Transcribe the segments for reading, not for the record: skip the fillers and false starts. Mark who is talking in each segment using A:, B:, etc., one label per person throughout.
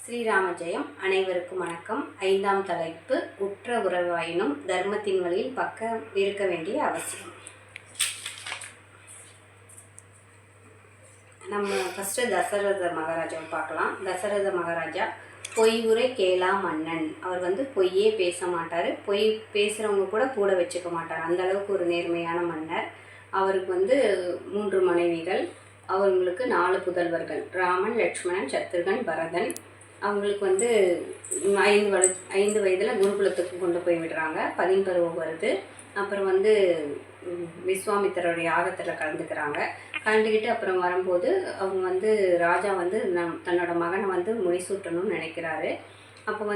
A: ஸ்ரீராம ஜெயம். அனைவருக்கும் வணக்கம். 5ஆம் தலைப்பு, உற்ற உறவாயினும் தர்மத்தின் வழியில் பக்கம் இருக்க வேண்டிய அவசியம். நம்ம ஃபஸ்ட்டு தசரத மகாராஜாவை பார்க்கலாம். தசரத மகாராஜா பொய் உரை கேளா மன்னன். அவர் பொய்யே பேச மாட்டார், பொய் பேசுகிறவங்க கூட வச்சுக்க மாட்டார். அந்த அளவுக்கு ஒரு நேர்மையான மன்னர். அவருக்கு 3 மனைவிகள், அவங்களுக்கு 4 புதல்வர்கள், ராமன், லட்சுமணன், சத்ருகன், பரதன். அவங்களுக்கு 5 வயதில் குருகுலத்துக்கு கொண்டு போய் விடுறாங்க. 10 பருவம் வருது. அப்புறம் விஸ்வாமித்திரருடைய யாகத்தில் கலந்துக்கிட்டு அப்புறம் வரும்போது அவங்க ராஜா தன்னோட மகனை முடிசூட்டணும்னு நினைக்கிறாரு. அப்போ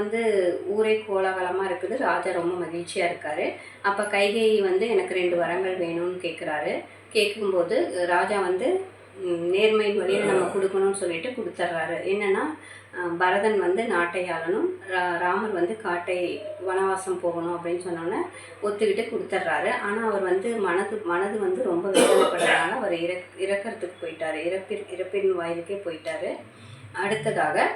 A: ஊரே கோலாகலமாக இருக்குது. ராஜா ரொம்ப மகிழ்ச்சியாக இருக்கார். அப்போ கைகேயி எனக்கு 2 வரங்கள் வேணும்னு கேட்கும்போது ராஜா நேர்மையின் வழியில் நம்ம கொடுக்கணும்னு சொல்லிட்டு கொடுத்துட்றாரு. என்னென்னா, பரதன் நாட்டை ஆளணும், ராமர் காட்டை வனவாசம் போகணும் அப்படின்னு சொன்னோன்னே ஒத்துக்கிட்டு கொடுத்துட்றாரு. ஆனால் அவர் மனது ரொம்ப வேதனைப்படுறதுனால அவர் இறக்கிறதுக்கு போயிட்டார். இறப்பின் வாயிலுக்கே போயிட்டார். அடுத்ததாக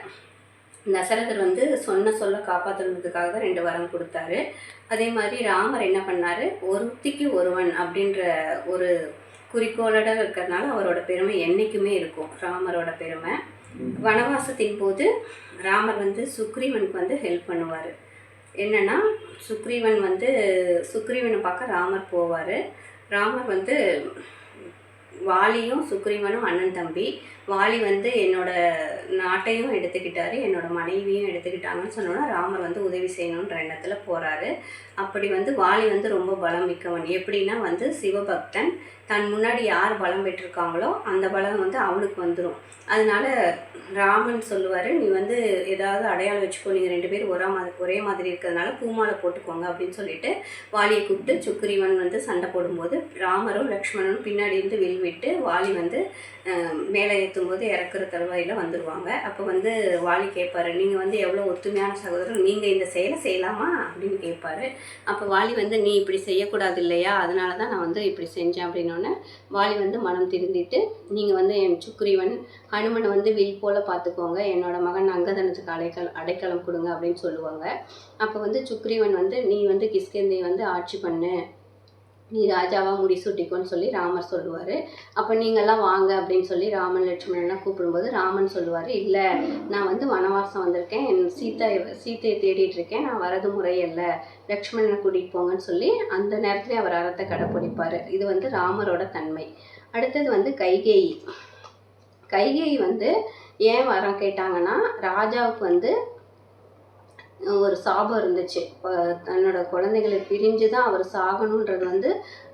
A: தசரதர் சொல்ல காப்பாற்றுறதுக்காக 2 வரம் கொடுத்தாரு. அதே மாதிரி ராமர் என்ன பண்ணார், ஒருத்திக்கு ஒருவன் அப்படின்ற ஒரு குறிக்கோளோட இருக்கிறதுனால அவரோட பெருமை என்றைக்குமே இருக்கும். ராமரோட பெருமை. வனவாசத்தின் போது ராமர் சுக்ரீவனுக்கு ஹெல்ப் பண்ணுவார். என்னென்னா, சுக்ரீவனை பார்க்க ராமர் போவார். ராமர் வாலியும் சுக்ரீவனும் அண்ணன் தம்பி. வாலி என்னோட நாட்டையும் எடுத்துக்கிட்டாரு, என்னோட மனைவியும் எடுத்துக்கிட்டாங்கன்னு சொன்னோன்னா ராமர் உதவி செய்யணுன்ற எண்ணத்தில் போகிறாரு. அப்படி வாலி ரொம்ப பலம் மிக்கவன். எப்படின்னா சிவபக்தன். தன் முன்னாடி யார் பலம் பெற்றிருக்காங்களோ அந்த பலம் அவனுக்கு வந்துடும். அதனால ராமன் சொல்லுவார், நீ ஏதாவது அடையாளம் வச்சுக்கோ, நீங்கள் 2 பேரும் ஒரே மாதிரி இருக்கிறதுனால பூமாலை போட்டுக்கோங்க அப்படின்னு சொல்லிட்டு வாலியை கூப்பிட்டு சுக்ரீவன் சண்டை போடும்போது ராமரும் லக்ஷ்மணனும் பின்னாடி இருந்து வில் விட்டு வாலி மேலே ஏற்றும்போது இறக்குற தருவாயில் வந்துடுவாங்க. அப்போ வாலி கேட்பார், நீங்கள் எவ்வளோ ஒத்துமையான சகோதரர், நீங்கள் இந்த செயலை செய்யலாமா அப்படின்னு கேட்பார். அப்போ வாலி நீ இப்படி செய்யக்கூடாது இல்லையா, அதனால தான் நான் இப்படி செஞ்சேன் அப்படின்னோடனே வாலி மனம் திருந்திட்டு, நீங்கள் என் சுக்ரீவன் ஹனுமனை வில் போல் பார்த்துக்கோங்க, என்னோட மகன் அங்கதனுக்கு அடைக்கலம் கொடுங்க அப்படின்னு சொல்லுவாங்க. அப்போ சுக்ரீவன் நீ கிஷ்கிந்தையை ஆட்சி பண்ணு, நீ ராஜாவாக முடிசூட்டிக்கோன்னு சொல்லி ராமர் சொல்லுவார். அப்போ நீங்கள்லாம் வாங்க அப்படின்னு சொல்லி ராமன் லட்சுமணன்லாம் கூப்பிடும்போது ராமன் சொல்லுவார், இல்லை நான் வனவாசம் வந்திருக்கேன், என் சீத்தையை தேடிட்டு இருக்கேன், நான் வரது முறையல்ல, லட்சுமணனை கூட்டிகிட்டு போங்கன்னு சொல்லி அந்த நேரத்துலேயே அவர் அறத்தை கடைப்பிடிப்பார். இது ராமரோட தன்மை. அடுத்தது கைகேயி. கைகேயி ஏன் வரம் கேட்டாங்கன்னா, ராஜாவுக்கு ஒரு சாபம் இருந்துச்சு. தன்னோட குழந்தைகளை பிரிஞ்சு தான் அவர் சாகணுன்றது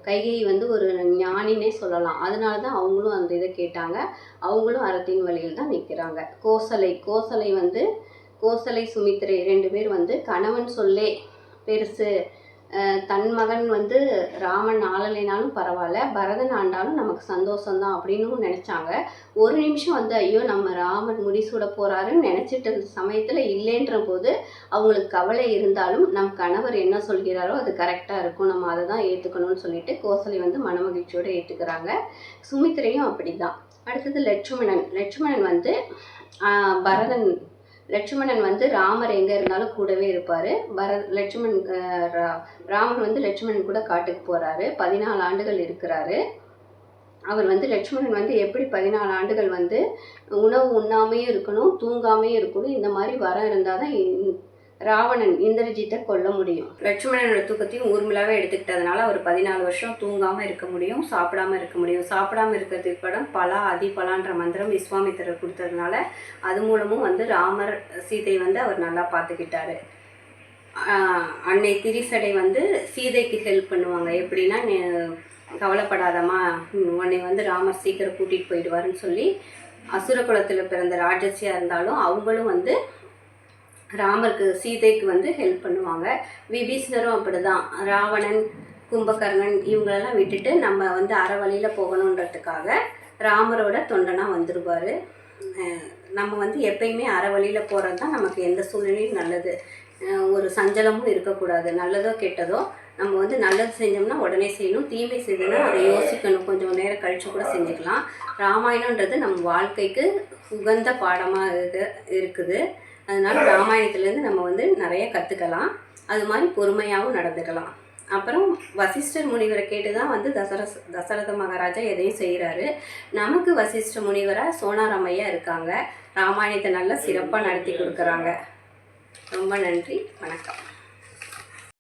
A: கைகேயி ஒரு ஞானினே சொல்லலாம். அதனால தான் அவங்களும் அந்த இதை கேட்டாங்க. அவங்களும் அறத்தின் வழியில் தான் நிற்கிறாங்க. கோசலை சுமித்திரை 2 பேர் கணவன் சொல்லே பெருசு, தன் மகன் ராமன் ஆளலைனாலும் பரவாயில்ல, பரதன் ஆண்டாலும் நமக்கு சந்தோஷம்தான் அப்படின்னு நினச்சாங்க. ஒரு நிமிஷம் ஐயோ நம்ம ராமன் முடிசூட போகிறாருன்னு நினச்சிட்டு சமயத்தில் இல்லைன்ற போது அவங்களுக்கு கவலை இருந்தாலும் நம் கணவர் என்ன சொல்கிறாரோ அது கரெக்டாக இருக்கும், நம்ம அதை தான் ஏற்றுக்கணும்னு சொல்லிட்டு கோசலை மனமகிழ்ச்சியோடு ஏற்றுக்கிறாங்க. சுமித்திரையும் அப்படி தான். அடுத்தது லட்சுமணன் பரதன். லட்சுமணன் ராமர் எங்கே இருந்தாலும் கூடவே இருப்பார். ராமர் லட்சுமணன் கூட காட்டுக்கு போகிறாரு. 14 ஆண்டுகள் இருக்கிறாரு. அவர் லட்சுமணன் எப்படி 14 ஆண்டுகள் உணவு உண்ணாமையும் இருக்கணும், தூங்காமையும் இருக்கணும், இந்த மாதிரி வரம் இருந்தால் தான் ராவணன் இந்திரஜித்தை கொல்ல முடியும். லட்சுமணனோட தூக்கத்தையும் ஊர்மிளாவே எடுத்துக்கிட்டதுனால அவர் 14 வருஷம் தூங்காமல் இருக்க முடியும், சாப்பிடாமல் இருக்க முடியும். சாப்பிடாமல் இருக்கிறதுக்கு படம் பலா அதிபலான்ற மந்திரம் விஸ்வாமித்திரர் கொடுத்ததுனால அது மூலமும் ராமர் சீதை அவர் நல்லா பார்த்துக்கிட்டாரு. அன்னை திரிசடை சீதைக்கு ஹெல்ப் பண்ணுவாங்க. எப்படின்னா, கவலைப்படாதம்மா, உன்னை ராமர் சீக்கிரம் கூட்டிகிட்டு போயிடுவாருன்னு சொல்லி அசுர குலத்தில் பிறந்த ராட்சசியாக இருந்தாலும் அவங்களும் ராமருக்கு சீதைக்கு ஹெல்ப் பண்ணுவாங்க. விபீஷ்ணரும் அப்படி தான். ராவணன், கும்பகர்ணன் இவங்களெல்லாம் விட்டுட்டு நம்ம அற வழியில் போகணுன்றதுக்காக ராமரோட தொண்டனாக வந்துடுவார். நம்ம எப்பயுமே அற வழியில் போகிறது தான் நமக்கு எந்த சூழ்நிலையும் நல்லது. ஒரு சஞ்சலமும் இருக்கக்கூடாது. நல்லதோ கெட்டதோ நம்ம நல்லது செஞ்சோம்னா உடனே செய்யணும், தீமை செய்யணும்னா அதை யோசிக்கணும், கொஞ்சம் நேரம் கழித்து கூட செஞ்சுக்கலாம். ராமாயணன்றது நம்ம வாழ்க்கைக்கு உகந்த பாடமாக இருக்குது. அதனால் ராமாயணத்துலேருந்து நம்ம வந்து நிறைய கற்றுக்கலாம். அது மாதிரி பொறுமையாகவும் நடந்துக்கலாம். அப்புறம் வசிஷ்டர் முனிவரை கேட்டு தான் வந்து தசரத மகாராஜா எதையும் செய்கிறாரு. நமக்கு வசிஷ்ட முனிவராக சோனாராமையா இருக்காங்க. ராமாயணத்தை நல்லா சிறப்பாக நடத்தி கொடுக்குறாங்க. ரொம்ப நன்றி, வணக்கம்.